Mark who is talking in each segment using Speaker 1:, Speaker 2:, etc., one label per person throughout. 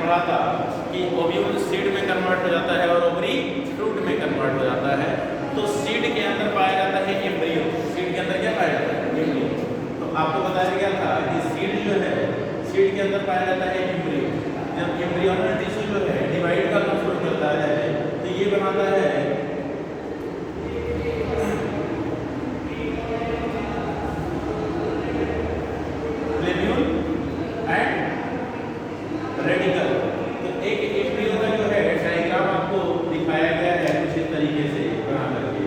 Speaker 1: पढ़ा था कि ओव्यूल सीड में कन्वर्ट हो जाता है और ओवरी फ्रूट में कन्वर्ट हो जाता है। तो सीड के अंदर पाया जाता है एम्ब्रियो। सीड के अंदर क्या पाया जाता है? एम्ब्रियो। तो आपको बताया गया था कि सीड जो है, सीड के अंदर पाया जाता है एम्ब्रियो। जब एम्ब्रियोनल टिश्यू जो है डिवाइड करना शुरू करता है तो ये बनाता है प्लेब्यूल एंड रेडिकल। तो एक एम्ब्रियो का जो है डायग्राम आपको दिखाया गया है कुछ इस तरीके से बना करके।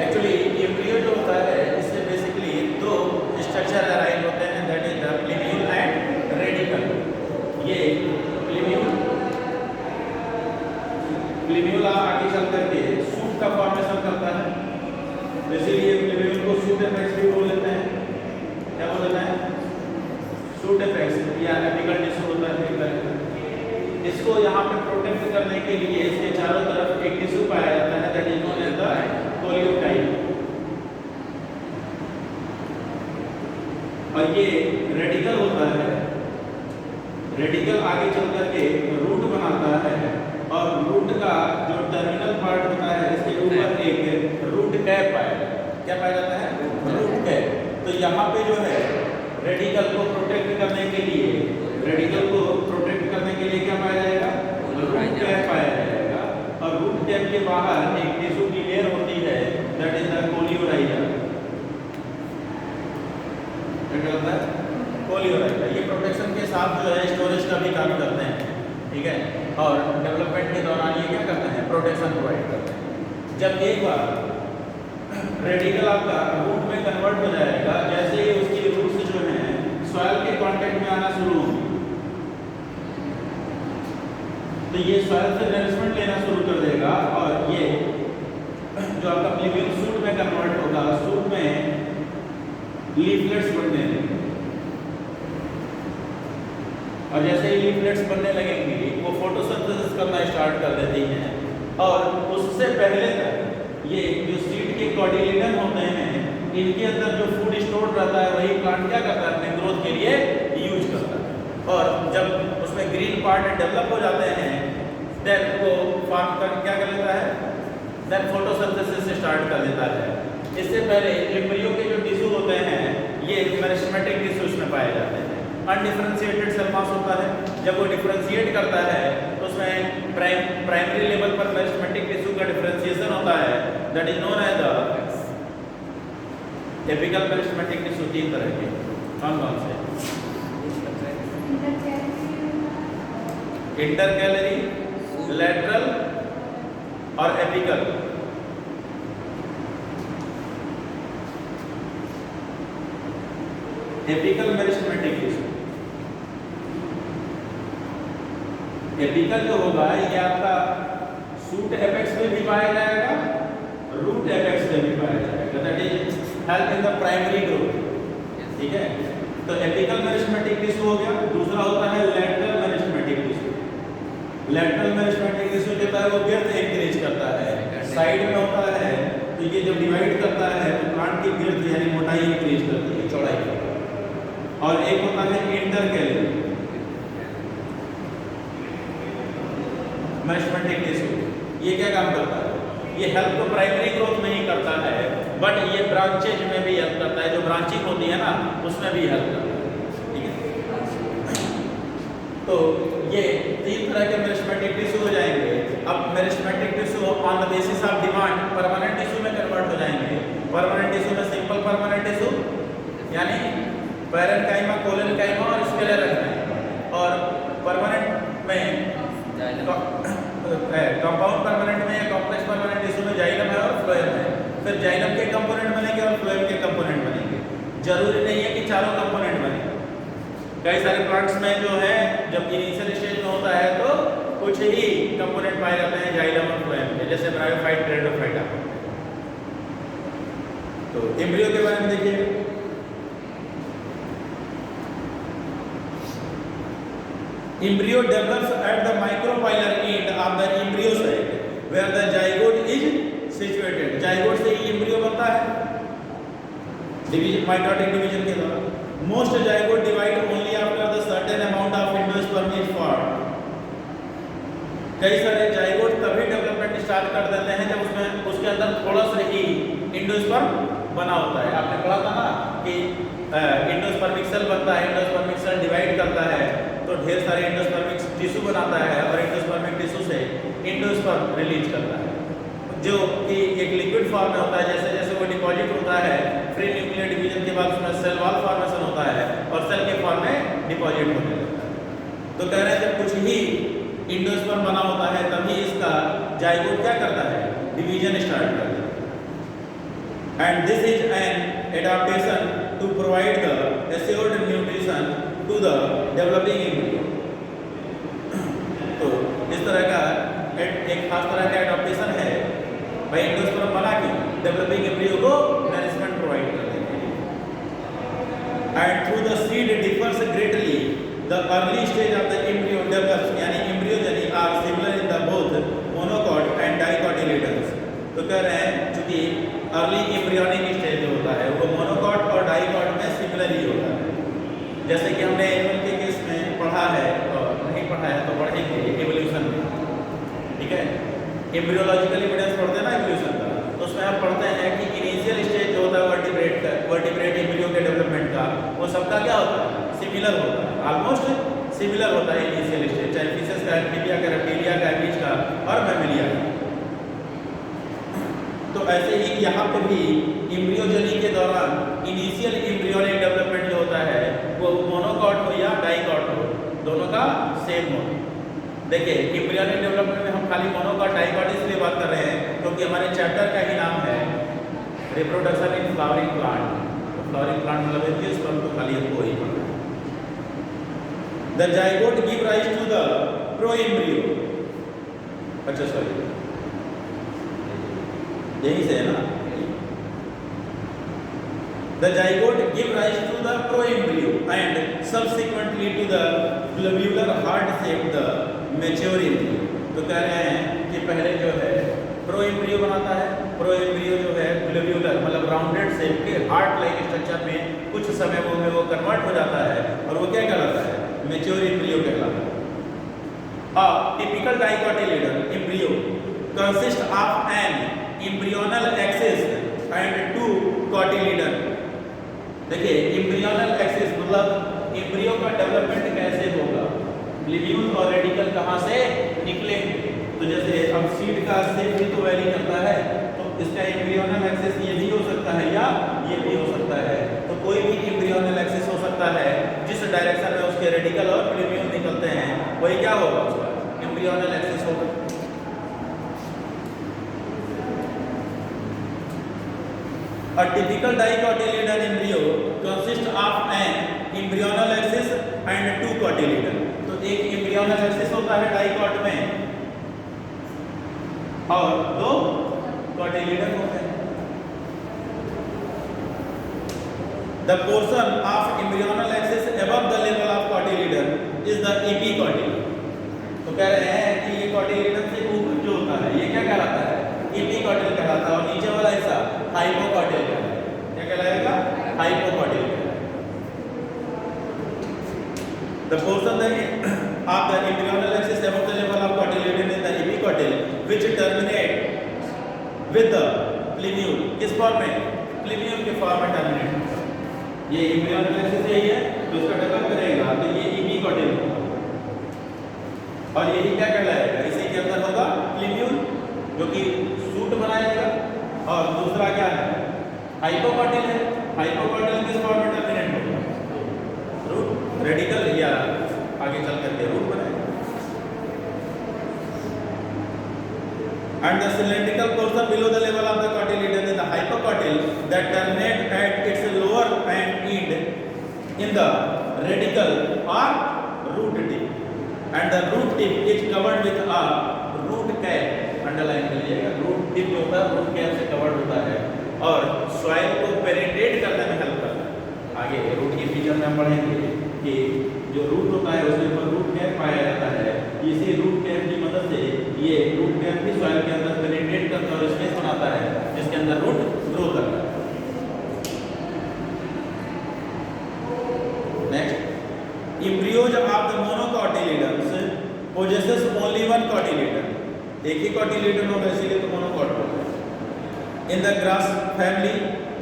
Speaker 1: एक्चुअली एम्ब्रियो जो होता है इससे बेसिकली दो स्ट्रक्चर अराइव होते हैं, that is the plumule and radicle. ये प्लेब्यूल आगे चल करके सूट का फॉर्मेशन करता है, इसीलिए प्लेब्यूल को सूट एपेक्स भी बोल लेते हैं। क्या बोल देते हैं? सूट एपेक्स या एपिकल टिश्यू होता है एक तरह का। इसको यहाँ पे प्रोटेक्ट करने के लिए इसके चारों तरफ एक टिश्यू पाया जाता है, that is known as the coleoptile. और ये रेडिकल होता है। रेडिकल आगे चल करके रूट बनाता है और रूट का जो टर्मिनल पार्ट होता है इसके ऊपर एक रूट कैप आएगा। क्या पाया जाता है? Root cap. तो यहाँ पे जो है रेडिकल को प्रोटेक्ट करने के लिए, रेडिकल को प्रोटेक्ट करने के लिए क्या पाया जाएगा? रूट कैप पाया जाएगा। और रूट कैप के बाहर एक टिश्यू की लेयर होती है, दैट इज द कोलियोराइजा। क्या होता है? कोलियोराइजा। ये प्रोटेक्शन के साथ जो है स्टोरेज का भी काम करते हैं, ठीक है। और डेवलपमेंट के दौरान ये क्या करते हैं? प्रोटेक्शन प्रोवाइड करते हैं। जब एक बार रेडिकल आपका रूट में कन्वर्ट हो जाएगा, जैसे ही उसकी रूट्स जो हैं सॉइल के कांटेक्ट में आना शुरू होंगी, तो ये सॉइल से नरिशमेंट लेना शुरू कर देगा और ये जो आपका प्लेब्यूल सूट में कन्वर्ट होगा, सूट में लीफलेट्स बनने लगेंगे। और जैसे ही लीफलेट्स बनने लगेंगी वो फोटोसिंथेसिस करना स्टार्ट कर देती हैं। और उससे पहले तक ये जो सीड के कॉटिलिडन होते हैं, इनके अंदर जो फूड स्टोर रहता है वही प्लांट क्या करता है? अपने ग्रोथ के लिए यूज करता है। और जब उसमें ग्रीन पार्ट डेवलप हो जाते हैं, देन वो फार्म कर क्या कर लेता है? देन फोटोसिंथेसिस स्टार्ट कर देता है। इससे पहले एम्ब्रियो के जो टिश्यू होते हैं ये मेरिस्टेमेटिक टिश्यूज में पाए जाते हैं। अनडिफरेंशिएटेड सेल मास होता है। जब वो डिफरेंशिएट करता है तो उसमें प्राइमरी लेवल पर मेरिस्टेमेटिक टिश्यू का डिफरेंशिएशन होता है, that is known as the apical meristematic tissue. तीन तरह के कौन कौन से? इंटरकैलरी, लैटरल और apical. Apical meristematic tissue, apical जो होगा ये आपका शूट एपेक्स में भी पाया जाएगा, रूट एपेक्स में भी पाया जाएगा, that is help in the primary growth, ठीक है। तो एपिकल मेरिस्टेमेटिक टिश्यू हो गया। दूसरा होता है lateral meristematic tissue. Lateral meristematic tissue जो है वो गिर्थ इंक्रीज करता है, साइड में होता है। तो ये जब डिवाइड करता है तो प्लांट की गिर्थ यानी मोटाई इंक्रीज करती है, चौड़ाई। और एक होता है इंटरकैलरी मेरिस्टेमेटिक टिश्यू। ये क्या काम करता है? ये हेल्प तो प्राइमरी ग्रोथ में ही करता है, बट ये ब्रांचेज में भी हेल्प करता है। जो ब्रांचिंग होती है ना उसमें भी हेल्प करता है, ठीक है। तो ये तीन तरह के मेरिस्टेमेटिक टिश्यू हो जाएंगे। अब meristematic tissue on the basis of demand permanent tissue में कन्वर्ट हो जाएंगे। परमानेंट टिश्यू में सिंपल परमानेंट टिश्यू यानी पैरेन्काइमा, कोलेनकाइमा और स्क्लेरेंकाइमा। और परमानेंट में कंपाउंड परमानेंट में या कॉम्प्लेक्स परमानेंट टिश्यू में जाइलम है और फ्लोएम है। फिर जाइलम के कंपोनेंट बनेंगे और फ्लोएम के कंपोनेंट बनेंगे। जरूरी नहीं है कि चारों कंपोनेंट बने। कई सारे प्लांट्स में जो है जब इनिशियल स्टेज में होता है तो कुछ ही कंपोनेंट पाए जाते हैं जाइलम और फ्लोएम के, जैसे ब्रायोफाइट, टेरिडोफाइटा। तो एम्ब्रियो के बारे में देखिए। Embryo develops at the micropylar end of the embryo site where the zygote is situated. Zygote से ही embryo बनता है डिवीजन, माइटोटिक डिवीजन के द्वारा. Most zygote divide only after the certain amount of endosperm is formed. कई सारे zygote तभी development start कर देते हैं जब उसमें उसके अंदर थोड़ा सा ही एंडोस्पर्म बना होता है. आपने पढ़ा था ना कि एंडोस्पर्मिक सेल बनता है, एंडोस्पर्मिक सेल डिवाइड करता है तो ढेर सारे एंडोस्पर्मिक टिश्यू बनाता है और एंडोस्पर्मिक टिश्यू से एंडोस्पर्म रिलीज करता है जो कि एक लिक्विड फॉर्म में होता है. जैसे जैसे वो डिपॉजिट होता है फ्री न्यूक्लियर डिवीजन के बाद उसमें सेल वॉल फॉर्मेशन होता है और सेल के फॉर्म में डिपॉजिट होने लगता है. तो कह रहे हैं जब कुछ ही एंडोस्पर्म बना होता है तभी इसका जाइगोट क्या करता है, डिवीजन स्टार्ट करता है. And this is an adaptation to provide the assured nutrition to the developing embryo. तो इस तरह का एक खास तरह का एडाप्टेशन है भाई एंडोस्पर्म बना के डेवलपिंग एम्ब्रियो को नरिशमेंट प्रोवाइड करने के लिए. And through the seed differs greatly the early stage of the embryo develops, यानी embryogeny are similar in the both monocot and dicotyledons. तो कह रहे हैं चूंकि अर्ली एम्ब्रियोनिक स्टेज जो होता है वो मोनोकॉट और डाइकॉट में सिमिलर ही होता है. जैसे कि हमने एनिमल के केस में पढ़ा है और नहीं पढ़ा है तो पढ़ेंगे एवोल्यूशन में. ठीक है, एम्ब्रियोलॉजिकल एविडेंस पढ़ते हैं ना एवोल्यूशन का, तो उसमें हम पढ़ते हैं कि इनिशियल स्टेज जो होता है वर्टिब्रेट एम्ब्रियो के डेवलपमेंट का वो सबका क्या होता है, सिमिलर होता है, ऑलमोस्ट सिमिलर होता है इनिशियल स्टेज, चाहे फिशेस का, एम्फीबिया का, रेप्टिलिया का, बीच का और मैमेलिया का. तो ऐसे ही यहाँ पर भी एम्ब्रियोजेनी के दौरान इनिशियल एम्ब्रियोनिक डेवलपमेंट जो होता है वो मोनोकॉट हो या डाइकॉट हो, दोनों का सेम हो. देखिए एम्ब्रियोनिक डेवलपमेंट में हम खाली मोनोकॉट डाइकॉट इसलिए बात कर रहे हैं क्योंकि हमारे चैप्टर का ही नाम है रिप्रोडक्शन इन फ्लावरिंग प्लांट. तो फ्लावरिंग प्लांट मतलब एंजियोस्पर्म तो खाली हमको ही पढ़ना है. The zygote give rise to the proembryo. अच्छा सॉरी यही से है ना. The zygote give rise to the proembryo and subsequently to the globular heart-shaped the mature embryo. तो कह रहे हैं कि पहले जो है प्रोएम्ब्रियो बनाता है. प्रोएम्ब्रियो जो है ग्लोब्यूलर मतलब राउंडेड शेप के हार्ट लाइक स्ट्रक्चर में कुछ समय में वो कन्वर्ट हो जाता है और वो क्या कहलाता है, मैच्योर एम्ब्रियो कहलाता है. A typical dicotyledon embryo consists of an embryonal axis and two cotyledon. देखिए एम्ब्रियोनल एक्सिस मतलब एम्ब्रियो का डेवलपमेंट कैसे होगा, लिब्यूल और रेडिकल कहाँ से निकलेंगे. तो जैसे अब सीड का शेप भी तो वेरी करता है तो इसका एम्ब्रियोनल एक्सिस ये भी हो सकता है या ये भी हो सकता है. तो कोई भी एम्ब्रियोनल एक्सिस हो सकता है जिस डायरेक्शन में उसके रेडिकल और लिब्यूल निकलते हैं वही क्या होगा, उसका एम्ब्रियोनल एक्सिस होगा. A typical dicotyledon embryo consists of an embryonal axis and two cotyledon. तो एक एम्ब्रियोनल एक्सिस होता है डाइकॉट में और दो कॉटिलीडन होते हैं. The portion of embryonal axis above the level of cotyledon is the epicotyledon. तो कह रहे हैं कि ये कॉटिलीडन से ऊपर जो होता है ये क्या कहलाता है, एपिकॉटिल कहलाता है और नीचे वाला हिस्सा हाइपोकॉटिल कहलाता है. क्या कहलाएगा, हाइपोकॉटिल. The portion of the embryonal axis above the level of cotyledon is the epicotyl which terminate with the plumule. किस फॉर्म में, प्लूम्यूल के फॉर्म में टर्मिनेट होता है. ये एम्ब्रियोनल एक्सिस यही है तो इसका डेवलप करेगा तो ये एपिकॉटिल होगा और यही क्या कहलाएगा, इसी के अंदर होगा प्लूम्यूल जो कि सूट बनाएगा और दूसरा क्या है हाइपोकॉटिल है. हाइपोकॉटिल किस फॉर्म में टर्मिनेट होगा, रूट रेडिकल या आगे चल करके रूट बनाएगा. And the cylindrical portion below the level of the cotyledon is the hypocotyl that terminate at its lower end in the radical or root tip. And the root tip is covered with a root cap. Underline कर लीजिएगा, root tip जो होता है root cap से covered होता है और soil को पेनिट्रेट करने में हेल्प करता है. आगे रूट के फीचर में हम पढ़ेंगे कि जो रूट होता है उसके ऊपर रूट कैप पाया जाता है। इसी रूट कैप की मदद से ये रूट कैप भी सॉइल के अंदर पेनिट्रेट करता है और स्पेस बनाता है जिसके अंदर रूट ग्रो करता है। Next, embryos of the मोनोकोटिलिडन्स possesses only one cotyledon, एक ही cotyledon होगा इसीलिए तो मोनोकॉट होता है। In the grass family,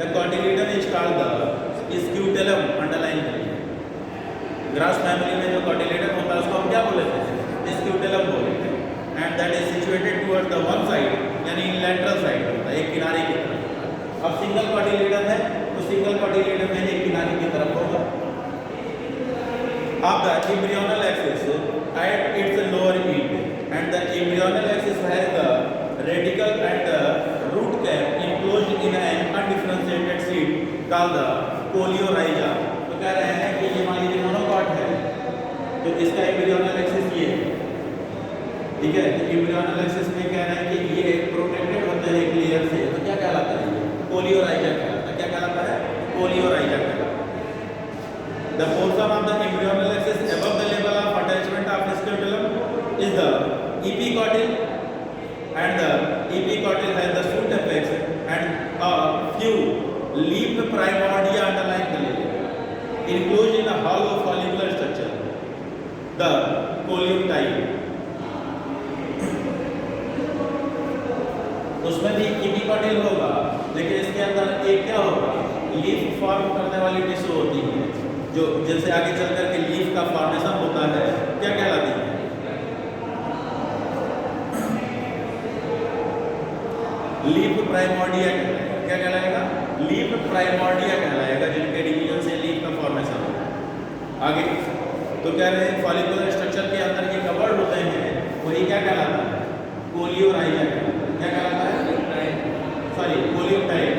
Speaker 1: the cotyledon is called the scutellum, underline करिए। ग्रास फैमिली में जो cotyledon होता है उसको हम क्या बोलते हैं? scutellum बोलते हैं। And that is situated towards the one side, यानी lateral side होता है, एक किनारे की तरफ। अब सिंगल cotyledon है तो सिंगल cotyledon में एक किनारे की तरफ होगा। Of the embryonal axis at its lower end, and the embryonal axis has the radicle and the root cap enclosed in an undifferentiated seed called the coleorhiza। तो कह रहे हैं कि ये मान लीजिए मोनोकॉट है तो इसका एम्ब्रियोनल एक्सिस ये है, ठीक है। तो एम्ब्रियोनल एक्सिस में कह रहे हैं कि ये प्रोटेक्टेड होते हैं एक लेयर से, तो क्या कहलाता है? कोलियोराइजा कहलाता है। क्या कहलाता है? कोलियोराइजा कहलाता है। The portion of the embryonal axis above the level of attachment of scutellum is the epicotyl, and the epicotyl has the shoot apex and a few leaf primordia underlying the layer, enclosed in a hollow follicular structure, the coleoptile। उसमें भी epicotyl होगा, लेकिन इसके अंदर एक क्या होगा? Leaf form करने वाली टिश्यू होती है जो जिनसे आगे चल करके लीफ का फॉर्मेशन होता है, क्या कहलाती है? लीफ प्राइमोर्डिया कहलाएगा। क्या कहलाएगा? लीफ प्राइमोर्डिया कहलाएगा, जिनके डिवीजन से लीफ का फॉर्मेशन होता है। आगे तो कह रहे हैं फॉलिकुलर स्ट्रक्चर के अंदर ये कवर्ड होते हैं, वही क्या कहलाता है? कोलियोराइजा कहलाता है। क्या कहलाता है? Sorry, coleoptile.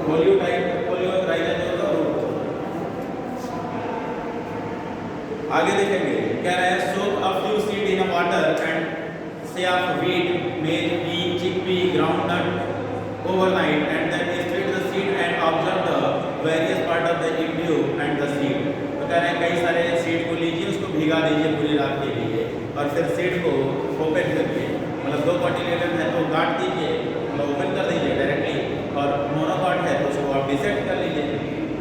Speaker 1: कोलियोराइजा जो होगा रूट। आगे देखेंगे, कह रहे हैं soak a few seed in a water and say of wheat, maize, pea, chickpea, groundnut overnight, and then split the seed and observe the various part of the embryo and the seed। तो कह रहे हैं कई सारे seed को लीजिए, उसको भिगा दीजिए पूरी रात के लिए और फिर सीड को ओपन करके, मतलब दो कोटिलेडन है तो काट दीजिए, मतलब ओपन कर दीजिए डायरेक्टली, और मोनोकॉट है तो उसको आप डिसेक्ट कर लीजिए,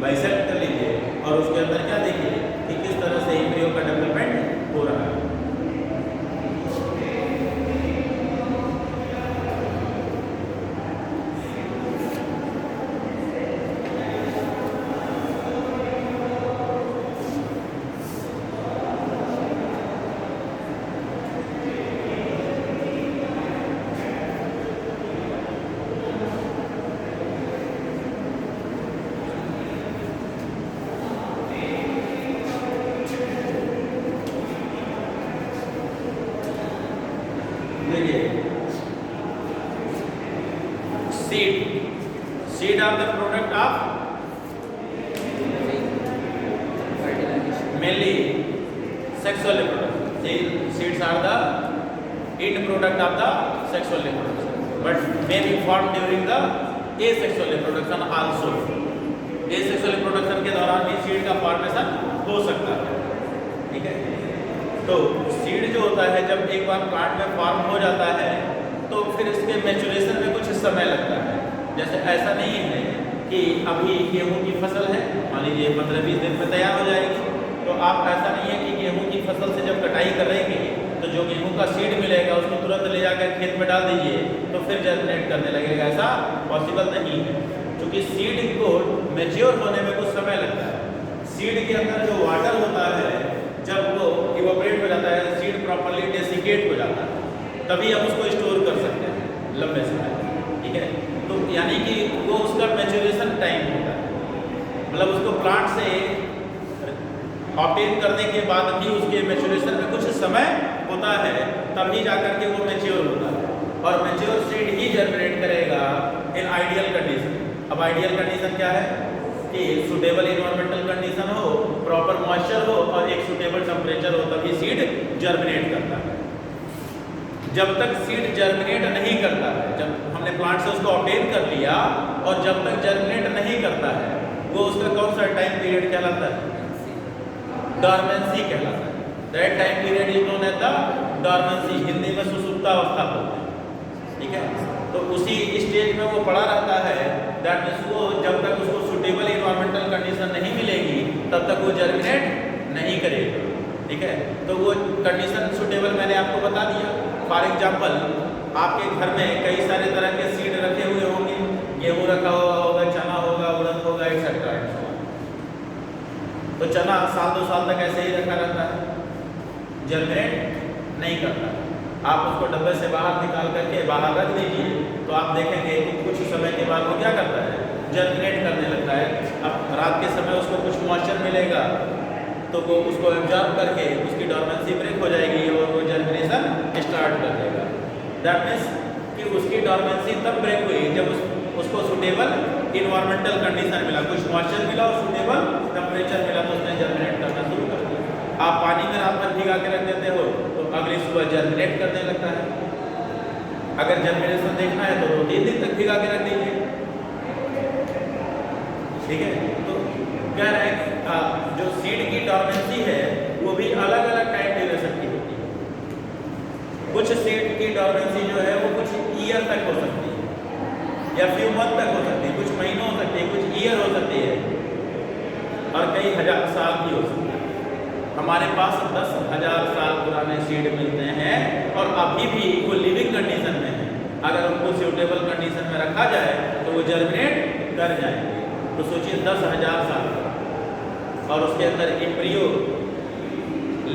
Speaker 1: बाइसेक्ट कर लीजिए, और उसके अंदर क्या देखिए कि किस तरह से एम्ब्रियो का डेवलपमेंट हो रहा है। Seed are the product of mainly sexual reproduction. Seeds are the end product of the sexual reproduction, but may be formed during the asexual reproduction also। asexual reproduction के दौरान भी सीड का formation हो सकता है, ठीक है। तो सीड जो होता है जब एक बार प्लांट में फॉर्म हो जाता है तो फिर इसके मैच्योरेशन में कुछ समय लगता है। जैसे ऐसा नहीं है कि अभी गेहूं की फसल है, मान लीजिए 15-20 दिन में तैयार हो जाएगी, तो आप ऐसा नहीं है कि गेहूं की फसल से जब कटाई करेंगे तो जो गेहूं का सीड मिलेगा उसको तुरंत ले जाकर खेत में डाल दीजिए तो फिर जर्मिनेट करने लगेगा, ऐसा पॉसिबल नहीं है, क्योंकि सीड को मैच्योर होने में कुछ समय लगता है। सीड के अंदर जो वाटर होता है जब वो इवोपरेट हो जाता है, सीड प्रॉपरली डेसिकेट हो जाता है, तभी हम उसको स्टोर कर सकते हैं लंबे समय, ठीक है। तो यानी कि वो उसका मैच्योरेशन टाइम होता है, मतलब उसको प्लांट से ऑब्टेन करने के बाद भी उसके मैच्योरेशन में कुछ समय होता है, तभी जाकर के वो मैच्योर होता है, और मैच्योर सीड ही जर्मिनेट करेगा इन आइडियल कंडीशन। अब आइडियल कंडीशन क्या है कि सुटेबल इन्वायरमेंटल कंडीशन हो, प्रॉपर मॉइस्चर हो और एक सुटेबल टेम्परेचर हो, तभी सीड जर्मिनेट करता है। जब तक सीड जर्मिनेट नहीं करता है, जब हमने प्लांट से उसको ऑब्टेन कर लिया और जब तक जर्मिनेट नहीं करता है वो उसका कौन सा टाइम पीरियड कहलाता है? डॉर्मेंसी कहलाता है। That time period is known as the dormancy, Hindi में सुसुप्तावस्था बोलते हैं। ठीक है, तो उसी स्टेज में वो पड़ा रहता है। दैट मीन्स वो जब तक उसको सुटेबल इन्वायरमेंटल कंडीशन नहीं मिलेगी तब तक वो जर्मिनेट नहीं करेगा। ठीक है, तो वो कंडीशन सुटेबल मैंने आपको बता दिया। फॉर एग्जाम्पल, आपके घर में कई सारे तरह के सीड रखे हुए होंगे, गेहूँ रखा हुआ होगा, चना होगा, उड़द होगा, एक्सेट्रा। तो चना साल 2 साल तक ऐसे ही रखा रहता है, जर्मिनेट नहीं करता। आप उसको डब्बे से बाहर निकाल करके बाहर रख दीजिए तो आप देखेंगे कि कुछ समय के बाद वो क्या करता है? जर्मिनेट करने लगता है। अब रात के समय उसको कुछ मॉइस्चर मिलेगा तो वो उसको एब्जॉर्ब करके उसकी डॉर्मेंसी ब्रेक हो जाएगी और वो जर्मिनेशन स्टार्ट कर देगा। दैट मीन्स कि उसकी डॉर्मेंसी तब ब्रेक हुई जब उसको सुटेबल इन्वायरमेंटल कंडीशन मिला, कुछ मॉइस्चर मिला और सुटेबल टेम्परेचर मिला तो उसने जर्मिनेट करना शुरू कर दिया। आप पानी में रात भर भिगा के रख देते हो तो अगली सुबह जर्मिनेट करने लगता है। अगर जर्मिनेशन देखना है तो 2-3 दिन तक भिगा के रख दीजिए। ठीक है, तो कह रहे हैं जो सीड की डॉर्मेंसी है वो भी अलग अलग टाइम ड्यूरेशन की होती है। कुछ सीड की डॉर्मेंसी जो है वो कुछ ईयर तक हो सकती है या फ्यू मंथ तक हो सकती है, कुछ महीनों हो सकती है, कुछ ईयर हो सकती है और कई हजार साल की हो सकती है। हमारे पास 10,000 साल पुराने सीड मिलते हैं और अभी भी वो लिविंग कंडीशन में है। अगर उनको सूटेबल कंडीशन में रखा जाए तो वो जर्मिनेट कर जाएंगे। तो सोचिए 10,000 साल और उसके अंदर एम्ब्रियो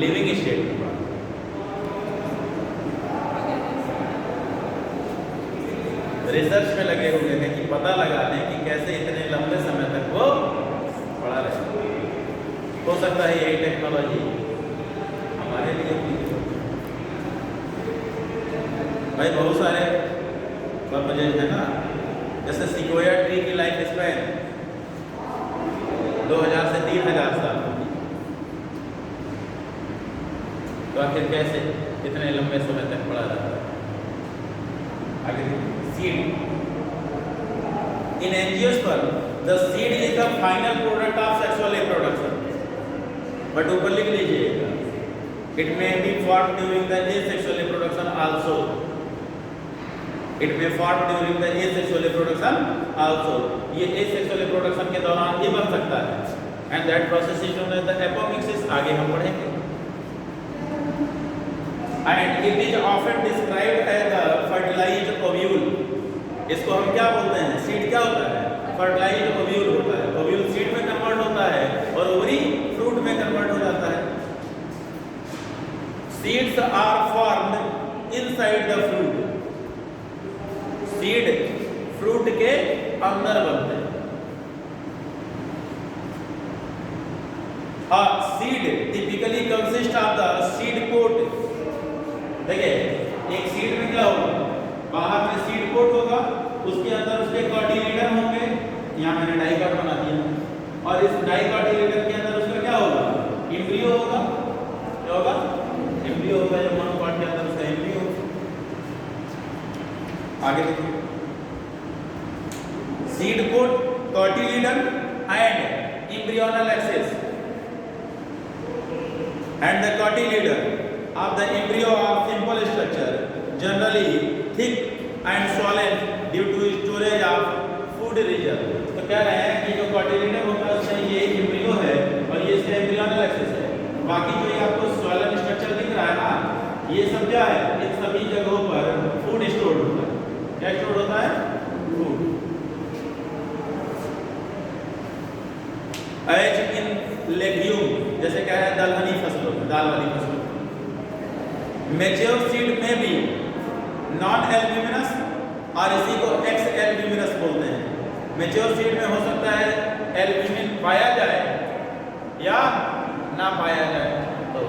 Speaker 1: लिविंग स्टेट। रिसर्च में लगे हुए हैं कि पता लगा लें कि कैसे इतने लंबे समय तक वो पड़ा रहे। हो सकता है यही टेक्नोलॉजी हमारे लिए भी। भाई बहुत सारे पर्पजेज है ना, जैसे सिक्वोया ट्री की लाइफ स्पैन 2000 से 3000 साल, तो आखिर कैसे इतने लंबे समय तक पड़ा रहता है? आगे seed in angiosperm, the seed is the final product of sexual reproduction. But ऊपर लिख लीजिएगा, it may be form during the asexual reproduction also. It may form during the asexual reproduction also. ये एसेक्सुअल रिप्रोडक्शन के दौरान भी बन सकता है। And that process is known as the apomixis. आगे हम पढ़ेंगे। And it is often described as the fertilized ovule. इसको हम क्या बोलते हैं? सीड क्या होता है? फर्टिलाइज्ड ओव्यूल होता है। ओव्यूल सीड में कन्वर्ट होता है और ओवरी फ्रूट में कन्वर्ट हो जाता है। Seeds are formed inside the fruit. Seed fruit के अंदर बनते हैं। Seed typically consist of the seed coat. देखिए एक सीड में क्या होगा? बाहर में सीड कोट होगा, उसके अंदर उसके कॉटिलीडन होंगे। यहाँ मैंने डाइकॉट बना दिया और इस डाइकॉटिलीडन के अंदर उसका क्या होगा? एम्ब्रियो होगा। क्या होगा? एम्ब्रियो होगा। जब मोनोकॉट के अंदर उसका एम्ब्रियो होगा। आगे देखिए, seed coat, cotyledon and embryonal axis and the cotyledon of the embryo are simple structure, generally thick and swollen due to storage of food reserve। तो कह रहे हैं कि जो cotyledon होता है उसमें ये embryo है और ये इसका embryonal axis है। बाकी जो ये आपको swollen structure दिख रहा है ना, ये सब क्या है? इन सभी जगहों पर food stored होता है। क्या stored होता है? food। As in legume, जैसे क्या है? दलहनी फसलों, दाल वाली फसलों। मैच्योर सीड में भी नॉन एल्ब्यूमिनस और इसी को एक्स एल्ब्यूमिनस बोलते हैं। मैच्योर सीड में हो सकता है एल्ब्यूमिन पाया जाए या ना पाया जाए, तो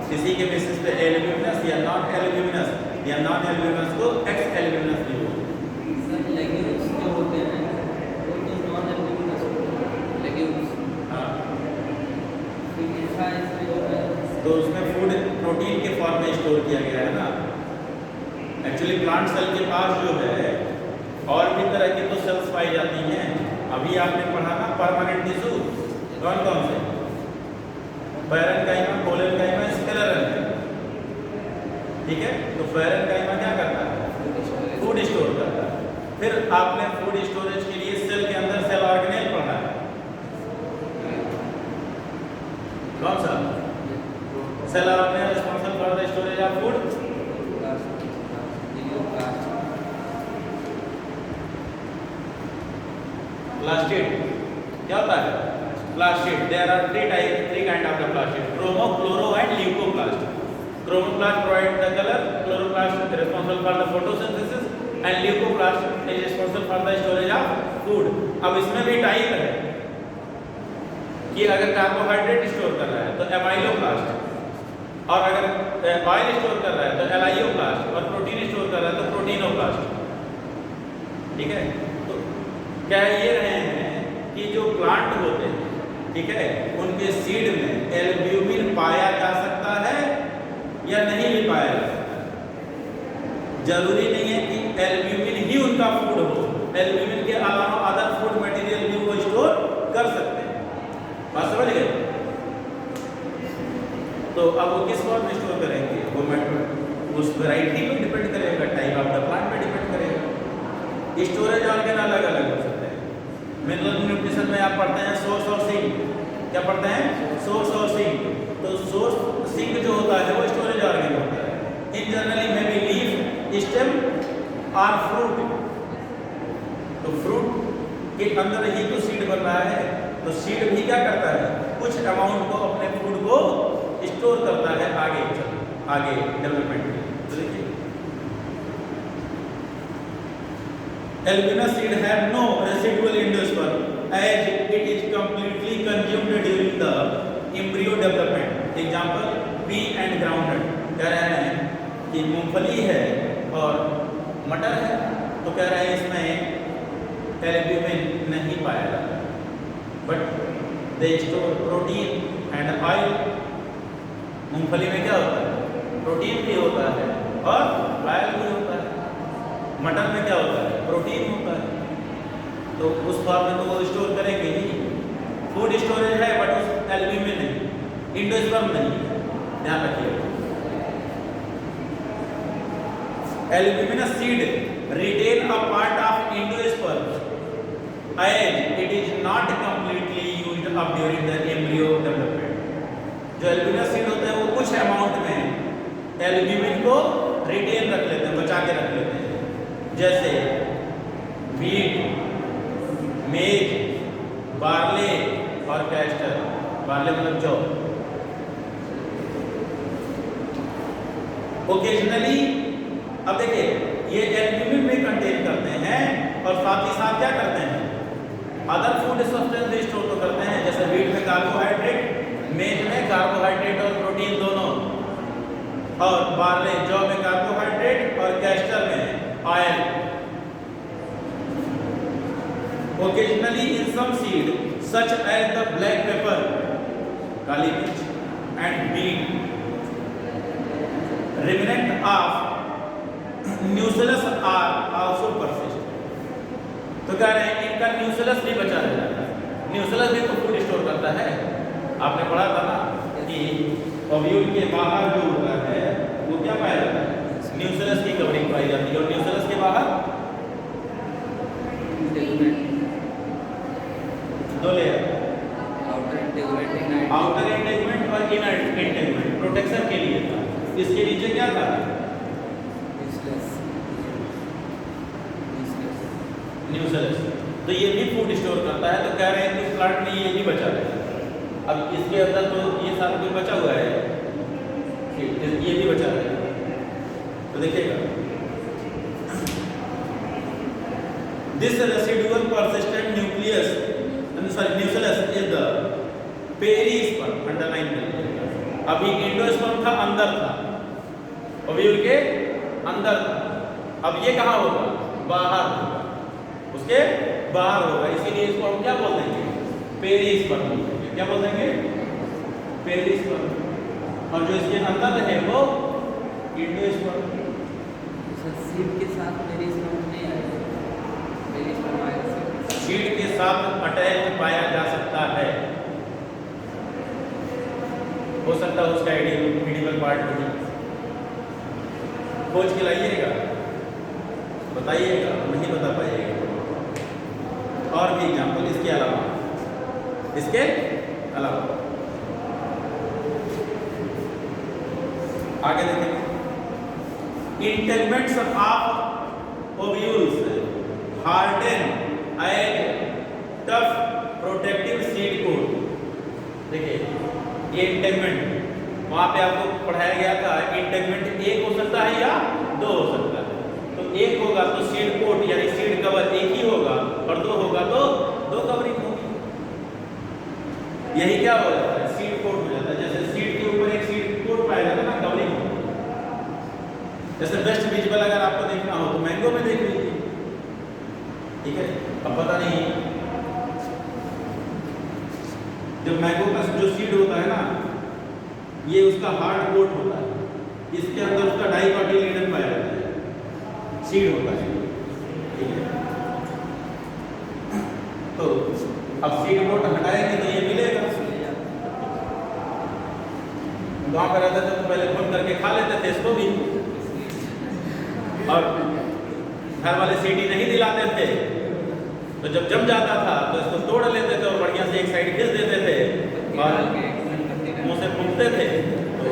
Speaker 1: किसी के बेसिस पे एल्ब्यूमिनस या नॉन एल्ब्यूमिनस को एक्स एल्ब्यूमिनस भी बोलते हैं।
Speaker 2: सर लेग्यूम्स जो होते हैं वो तो नॉन एल्ब्यूमिनस लेग्यूम्स।
Speaker 1: हाँ,
Speaker 2: तो
Speaker 1: उसमें फूड प्रोटीन के फॉर्म में स्टोर किया गया है ना। एक्चुअली प्लांट सेल के पास जो है और भी तरह की तो सेल्स पाई जाती हैं, अभी आपने पढ़ा ना परमानेंट टिश्यू कौन कौन से, पैरेन्काइमा, कोलेनकाइमा, स्क्लेरेंकाइमा। ठीक है, तो पैरेन्काइमा क्या करता है, फूड स्टोर करता है। फिर आपने फूड स्टोरेज के लिए सेल के अंदर सेल ऑर्गेनेल पढ़ा है, कौन सा, cell organelle responsible for the storage of food, plastid. क्या होता है plastid, there are three kind of the plastid, chromo, chloro and leucoplast. Chromoplast provide the colour, chloroplast responsible for the photosynthesis and leucoplast is responsible for the storage of food. अब इसमें भी type है कि अगर carbohydrate store कर रहा है तो एमाइलोप्लास्ट, और अगर ऑयल स्टोर कर रहा है तो एलाइयोप्लास्ट, और प्रोटीन स्टोर कर रहा है तो प्रोटीनोप्लास्ट। ठीक है, तो कह ये रहे हैं कि जो प्लांट होते हैं, ठीक है, उनके सीड में एल्ब्यूमिन पाया जा सकता है या नहीं भी पाया जा सकता है। जरूरी नहीं है कि एल्ब्यूमिन ही उनका फूड हो, एल्ब्यूमिन के अलावा अदर फूड मटेरियल भी वो स्टोर कर सकते हैं। बात समझ गए? तो अब वो किस फॉर्म में स्टोर करेंगे, वो उस वैरायटी पे डिपेंड करेगा, टाइप ऑफ द प्लांट पे डिपेंड करेगा। स्टोरेज ऑर्गन अलग अलग हो सकते हैं। मिनरल न्यूट्रिशन में आप पढ़ते हैं सोर्स और सिंक, क्या पढ़ते हैं, सोर्स और सिंक। तो सोर्स सिंक जो होता है वो स्टोरेज ऑर्गन होता है। इन जनरली में भी लीफ, स्टेम और फ्रूट। तो फ्रूट के अंदर ही तो सीड बन रहा है, तो सीड भी क्या करता है, कुछ अमाउंट को अपने फूड को स्टोर करता है आगे डेवलपमेंट के। तो देखिए Albinous seed have no residual endosperm as it is completely consumed during the embryo development. Example pea and groundnut। कह रहे हैं कि मूंगफली है और मटर है, तो कह रहे हैं इसमें एल्ब्यूमिन नहीं पाया जाता, but they store protein and oil. मूंगफली में क्या होता है, प्रोटीन भी होता है और ऑयल भी होता है। मटर में क्या होता है, प्रोटीन होता है। तो उस फॉर्म में तो वो स्टोर करेंगे ही। फूड स्टोरेज है बट उस एल्ब्यूमिन नहीं, एंडोस्पर्म नहीं, ध्यान रखिए। Albuminous seed retain a part of endosperm as it is not completely used up during the embryo development. जो एल्ब्यूमिनस सीड होते हैं वो कुछ अमाउंट में एल्ब्यूमिन को रिटेन रख लेते हैं, बचा के रख लेते हैं, जैसे वीट, मेज, बार्ले और कैस्टर। बार्ले मतलब जौ। ओकेजनली, अब देखिए ये एल्ब्यूमिन में कंटेन करते हैं और साथ ही साथ क्या करते हैं, अदर फूड सब्सटेंस भी स्टोर तो करते हैं, जैसे वीट में कार्बोहाइड्रेट, मेज में कार्बोहाइड्रेट और प्रोटीन दोनों, और बार्ले जौ में कार्बोहाइड्रेट और कैस्टर में oil. Occasionally in some seed such as the black pepper, काली मिर्च, and beet, remnant of nucellus are also persist। तो कह रहे हैं इनका न्यूसेलस भी बचा रह जाता है। न्यूसेलस भी तो फूड स्टोर करता है। आपने पढ़ा था ना कि ओव्यूल के बाहर जो होता है वो क्या पाया जाता है, न्यूसेलस की कवरिंग पाई जाती है, और न्यूसेलस के बाहर दो लेयर, आउटर इंटेगमेंट और इनर इंटेगमेंट, प्रोटेक्शन के लिए था। इसके नीचे क्या था, न्यूसेलस। तो ये भी फूड स्टोर करता है। तो कह रहे हैं कि प्लांट में ये भी बचा रहेगा। अब इसके अंदर तो ये सारा कुछ बचा हुआ है, ये भी बचा रहेगा। तो देखिएगा, this residual persistent nucellus is the perisperm, underline करिए। अभी एंडोस्पर्म था, अंदर था, ओव्यूल के अंदर था। अब ये कहाँ होगा, बाहर होगा, उसके बाहर होगा। इसीलिए इसको हम क्या बोल देंगे, पेरिस्पर्म बोलेंगे। क्या बोल देंगे, पेरिस्पर्म। और जो इसके अंदर है वो एंडोस्पर्म।
Speaker 2: सीड के साथ पेरिस्पर्म नहीं आएगा, पेरिस्पर्म आएगा।
Speaker 1: सीड के साथ अटैच पाया जा सकता है। हो सकता है उसका एडिबल पार्ट नहीं, खोज के लाइएगा, बताइएगा, नहीं बता पाइएगा। और भी एग्जाम्पल इसके अलावा आगे देखेंगे। Integuments of ovules harden and tough protective seed coat. देखिए ये इंटेगमेंट वहाँ पे आपको पढ़ाया गया था, इंटेगमेंट एक हो सकता है या दो हो सकता है। तो एक होगा तो सीड कोट यानी सीड कवर एक ही होगा, और दो होगा तो दो कवरिंग होगी। यही क्या हो जाता है, सीड कोट हो जाता है। जैसे सीड के ऊपर एक सीड कोट पाया जाता है ना, कवरिंग। जैसे बेस्ट विजिबल अगर आपको देखना हो तो मैंगो में देख लीजिए, ठीक है। अब पता नहीं जब मैंगो का जो सीड होता है ना, ये उसका हार्ड कोट होता है, इसके अंदर उसका डाइकोटिलेडन पाया जाता है, सीड होता है, ठीक है। तो अब सीड कोट हटाएंगे तो ये मिलेगा। गाँव में रहते थे तो पहले फोन करके खा लेते थे इसको भी, और घर वाले सीडी नहीं दिलाते थे, तो जब जम जाता था तो इसको तोड़ लेते थे और बढ़िया से एक साइड खींच देते थे और मुंह से फूंकते थे तो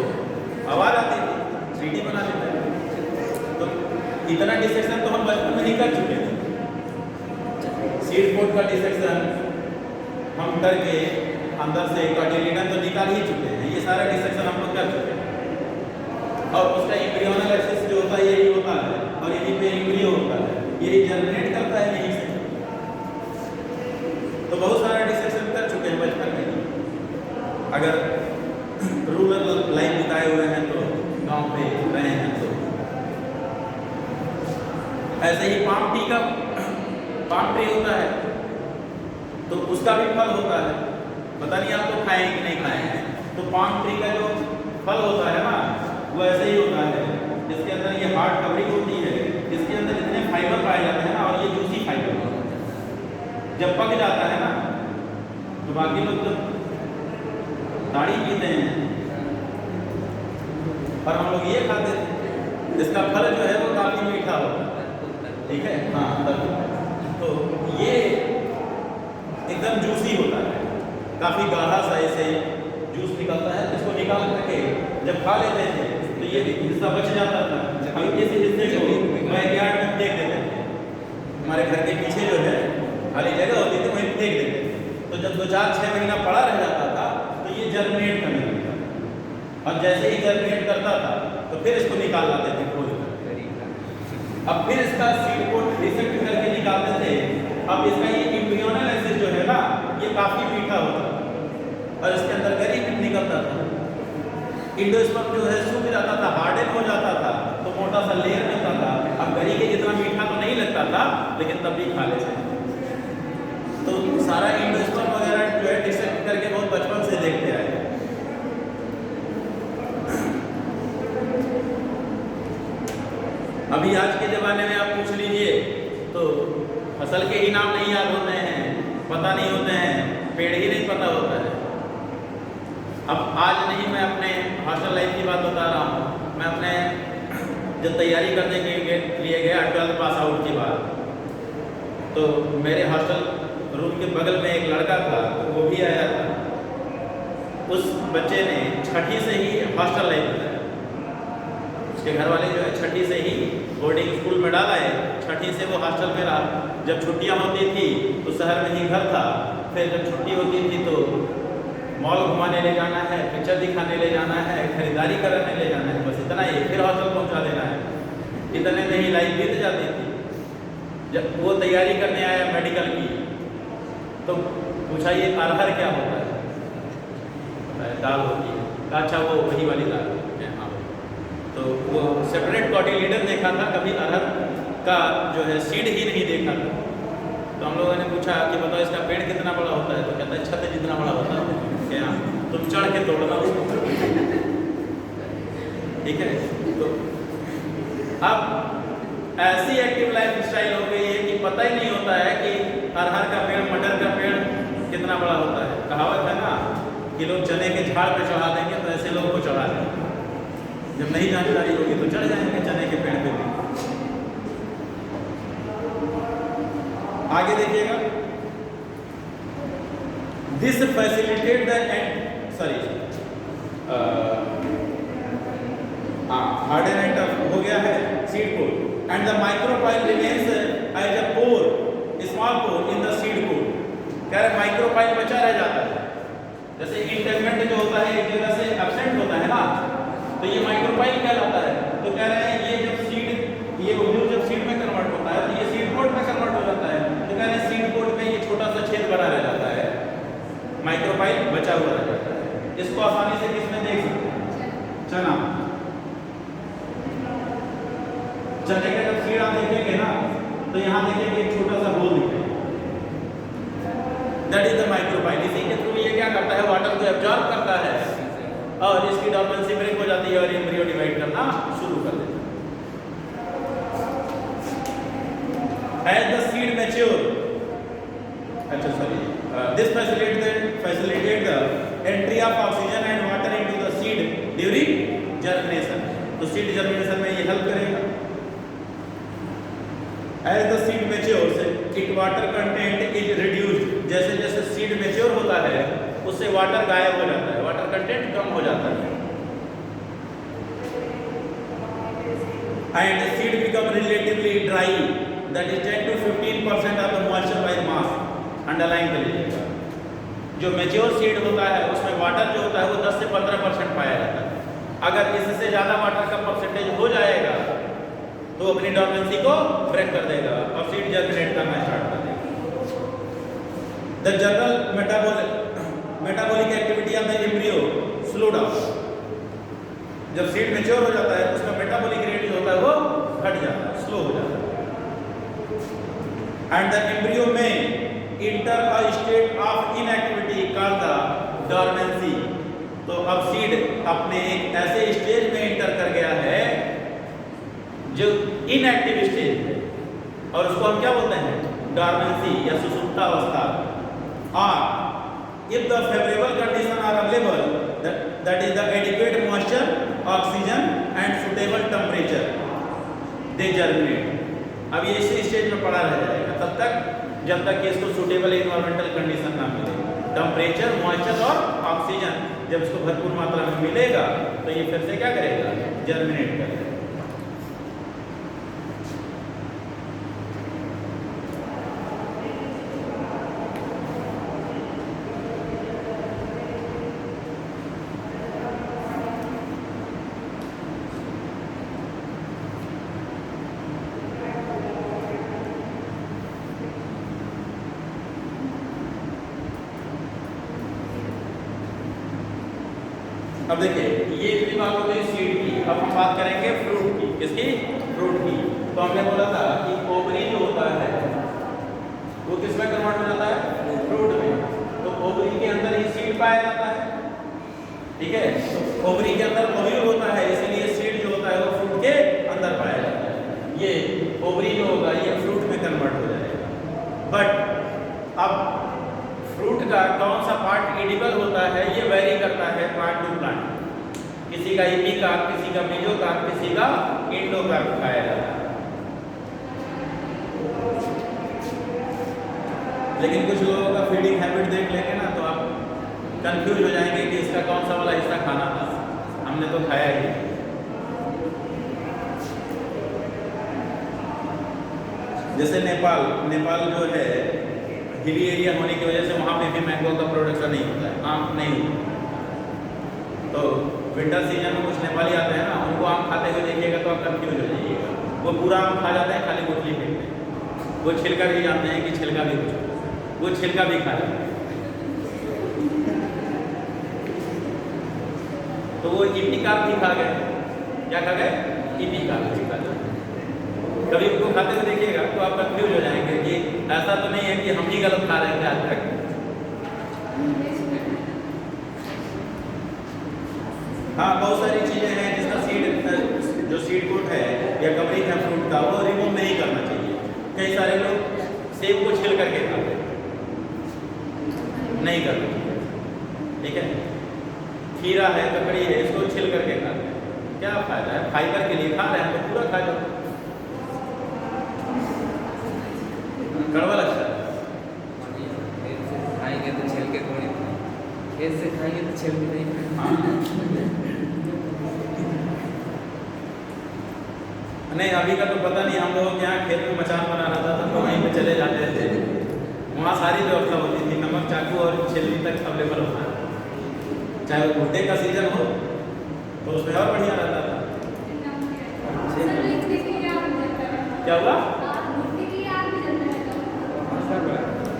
Speaker 1: आवाज आती थी, सीडी बना लेते थे। तो इतना डिसेक्शन तो हम बचपन में ही कर चुके थे। सीड कोट का डिसेक्शन हम करके अंदर से कार्टिलेडन तो निकाल ही चुके हैं, ये सारा डिसेक्शन हम लोग कर चुके हैं। और उसका एम्ब्रियोनल एक्सिस जो होता है यही होता है, और यहीं पे एम्ब्रियो होता है, यही जनरेट करता है यहीं से। तो बहुत सारा डिसेक्शन कर चुके हैं बचपन में। अगर रूरल लाइफ बिताए हुए हैं तो गांव पे रहे हैं तो ऐसे ही पाम ट्री होता है तो उसका भी फल होता है। पता नहीं आप तो खाएं कि नहीं खाएं। तो पाम ट्री का जो फल होता है ना वो ऐसे ही होता है, इसके अंदर ये हार्ड कवरिंग होती है, इसके अंदर इतने फाइबर पाए जाते हैं ना, और ये जूसी फाइबर जब पक जाता है ना तो बाकी लोग तो दाढ़ी पीते हैं और हम लोग ये खाते हैं। इसका फल जो है वो काफी मीठा होता है, ठीक है। हाँ, तो ये एकदम जूसी होता है, काफी गाढ़ा सा ऐसे जूस निकलता है। इसको निकाल करके जब खा लेते थे तो ये हिस्सा बच जाता था, हम इस हिस्से को बैकयार्ड में फेंक देते थे। हमारे घर के पीछे जो है खाली जगह होती थी वहीं फेंक देते थे। तो जब 2-4-6 महीना पड़ा रह जाता था तो ये जर्मिनेट करने लगता था, और जैसे ही जर्मिनेट करता था तो फिर इसको निकाल लाते थे खोल कर। अब फिर इसका सीड कोट डिसेक्ट करके निकालते थे। अब इसका ये एम्ब्रियोनल एक्सिस जो है ना ये काफी मीठा होता था और इसके अंदर गरी भी निकलता था। इंडोस्पर्म जो है सूख जाता था, हार्डन हो जाता था, तो मोटा सा लेयर मिलता था। अब गरी के जितना मीठा तो नहीं लगता था लेकिन तब भी खा लेते थे। तो सारा इंडोस्पर्म वगैरह जो है डिसेक्ट करके बहुत बचपन से देखते आए। अभी आज के ज़माने में आप पूछ लीजिए तो फसल के ही नाम नहीं याद होते हैं, पता नहीं होते हैं, पेड़ ही नहीं पता होता है। अब आज नहीं, मैं अपने हॉस्टल लाइफ की बात बता रहा हूँ। मैं अपने जब तैयारी करने के लिए गया 12th पास आउट के बाद, तो मेरे हॉस्टल रूम के बगल में एक लड़का था, तो वो भी आया था। उस बच्चे ने 6ठी से ही हॉस्टल लाइफ बताया। उसके घर वाले जो है 6ठी से ही बोर्डिंग स्कूल में डाला है, 6ठी से वो हॉस्टल में रहा। जब छुट्टियां होती थी तो शहर में ही घर था, फिर जब छुट्टी होती थी तो मॉल घुमाने ले जाना है, पिक्चर दिखाने ले जाना है, खरीदारी करने ले जाना है, बस इतना ही, फिर हॉस्टल पहुंचा देना है। इतने में ही लाइफ बीत जाती थी। जब वो तैयारी करने आया मेडिकल की तो पूछा ये अरहर क्या होता है? दाल होती है। अच्छा वो वही वाली दाल है। हाँ, तो वो सेपरेट कॉटिलेडन देखा था, कभी अरहर का जो है सीड ही नहीं देखा था। तो हम लोगों ने पूछा कि बताओ इसका पेड़ कितना बड़ा होता है? तो कहता है छत जितना बड़ा होता है। क्या तुम चढ़ के तोड़ना उसको, ठीक है। तो अब ऐसी एक्टिव लाइफ स्टाइल हो गई है कि पता ही नहीं होता है कि अरहर का पेड़, मटर का पेड़ कितना बड़ा होता है। कहावत है ना कि लोग चने के झाड़ पे चढ़ा देंगे, तो ऐसे लोगों को चढ़ा देंगे। जब नहीं जानकारी होगी तो चढ़ जाएंगे चने के पेड़ पे भी। आगे देखिएगा, दिस फैसिलिटेट द हार्डन हो गया है seed coat, and the micropyle remains as a pore, small pore in the seed coat. कह रहे माइक्रोपाइल बचा रह जाता है। जैसे इंटेगमेंट जो होता है एक जगह से एब्सेंट होता है ना, तो ये माइक्रोपाइल कहलाता है। तो कह रहे हैं ये जब सीड, ये ओव्यूल जब सीड में कन्वर्ट होता है तो ये सीड कोड में कन्वर्ट हो जाता है। तो कह रहे हैं सीड कोड में ये छोटा सा छेद बना रह जाता है, माइक्रोपाइल बचा हुआ रह जाता है। इसको आसानी से किसमें देख सकते हैं? चना। चने का जब सीड आप देखेंगे ना तो यहाँ देखेंगे एक छोटा सा होल दिखेगा, दैट इज द माइक्रोपाइल। इसी के थ्रू ये क्या करता है, वाटर को एब्जॉर्ब करता है और इसकी डॉर्मेंसी ब्रेक हो जाती है और एम्ब्रियो डिवाइड करना शुरू कर देता है। एज द सीड मैच्योर, अच्छा sorry, this facilitate the entry of oxygen and water into the seed during germination। तो सीड जर्मिनेशन में ये हेल्प करेगा। As the seed matures, its water content is reduced। जैसे जैसे सीड मैच्योर होता है उससे वाटर गायब हो जाता है, वाटर कंटेंट कम हो जाता है। And the seed become relatively dry, that is 10 to 15% of the moisture by mass। Underline कर लीजिएगा, जो मैच्योर सीड होता है उसमें वाटर जो होता है वो 10 से 15% पाया जाता है। अगर इससे ज़्यादा वाटर का परसेंटेज हो जाएगा तो अपनी डॉर्मेंसी को ब्रेक कर देगा और सीड जर्मिनेट करना स्टार्ट कर देगा। The general metabolic activity of the embryo slow down. जब सीड मैच्योर हो जाता है उसका मेटाबॉलिक रेट जो होता है वो घट जाता है, स्लो हो जाता है। एंड द एम्ब्रियो में inter a state of inactivity called the dormancy. तो अब सीड अपने एक ऐसे स्टेज में इंटर कर गया है जो इनएक्टिव स्टेज है और उसको हम क्या बोलते हैं, डॉर्मेंसी या सुसुप्तावस्था। और if the favourable condition are available, that is the adequate moisture, oxygen and suitable temperature, they germinate. अब ये इसी स्टेज में पड़ा रह जाएगा तब तक जब तक कि इसको सूटेबल एनवायरमेंटल कंडीशन ना मिले, टेम्परेचर, मॉइस्चर और ऑक्सीजन जब इसको भरपूर मात्रा में मिलेगा तो ये फिर से क्या करेगा, जर्मिनेट करेगा। अब देखिए ये इतनी बात हो गई सीड की। अब हम बात करेंगे फ्रूट की। किसकी? फ्रूट की। तो हमने बोला था कि ओवरी जो होता है वो किसमें कन्वर्ट हो जाता है, फ्रूट में। तो ओवरी के अंदर ही सीड पाया जाता है, ठीक है। तो ओवरी के अंदर ओव्यूल होता है, इसलिए सीड जो होता है वो फ्रूट के अंदर पाया जाता है। ये ओवरी जो होगा ये फ्रूट में कन्वर्ट हो जाएगा। बट अब फ्रूट का कौन सा पार्ट एडिबल होता है ये वेरी करता है प्लांट टू प्लांट। किसी का एपिकार्प, किसी का मेसोकार्प, किसी का एंडोकार्प खाया जाता है। लेकिन कुछ लोगों का फीडिंग हैबिट देख लेंगे ना तो आप कंफ्यूज हो जाएंगे कि इसका कौन सा वाला हिस्सा खाना था, हमने तो खाया ही। जैसे नेपाल जो है हिली एरिया होने की वजह से वहाँ पे भी मैंगो का प्रोडक्शन नहीं होता है, आम नहीं होता। तो विंटर सीजन में कुछ नेपाली आते हैं ना, उनको आम खाते हुए देखिएगा तो आप कंफ्यूज हो जाइएगा। वो पूरा आम खा जाते हैं, खाली गुठली फेंकते हैं। वो छिलका भी जानते हैं कि छिलका भी कुछ, वो छिलका भी खा जाते हैं। तो वो इपिकार्प भी खा गए। क्या खा गए? इपिकार्प भी खा गए। कभी उनको खाते हुए देखिएगा तो आप कंफ्यूज हो जाएंगे कि ऐसा तो नहीं है कि हम ही गलत खा रहे थे आज तक। हाँ, बहुत सारी चीजें हैं जिसका सीड, जो सीड कोट है या कवरिंग है फ्रूट का, वो रिमूव नहीं करना चाहिए। कई सारे लोग सेब को छिल करके खाते हैं, नहीं करना चाहिए। ठीक है, खीरा है, ककड़ी है, इसको छिल करके खाते हैं, क्या फायदा है? फाइबर के लिए खा रहे हैं तो पूरा खा जाओ। कड़वा लगता है।
Speaker 2: खेत से खाएंगे तो छिल के थोड़ी, खेत से खाएंगे तो छिल के नहीं।
Speaker 1: हाँ नहीं, अभी का तो पता नहीं। हम लोगों के यहाँ खेत में मचान बना रहा था तो वहीं पे चले जाते थे, वहाँ सारी व्यवस्था होती थी, नमक, चाकू और छिलनी तक अवेलेबल होता है। चाहे वो भुट्टे का सीजन हो तो उसमें और बढ़िया रहता था। क्या हुआ?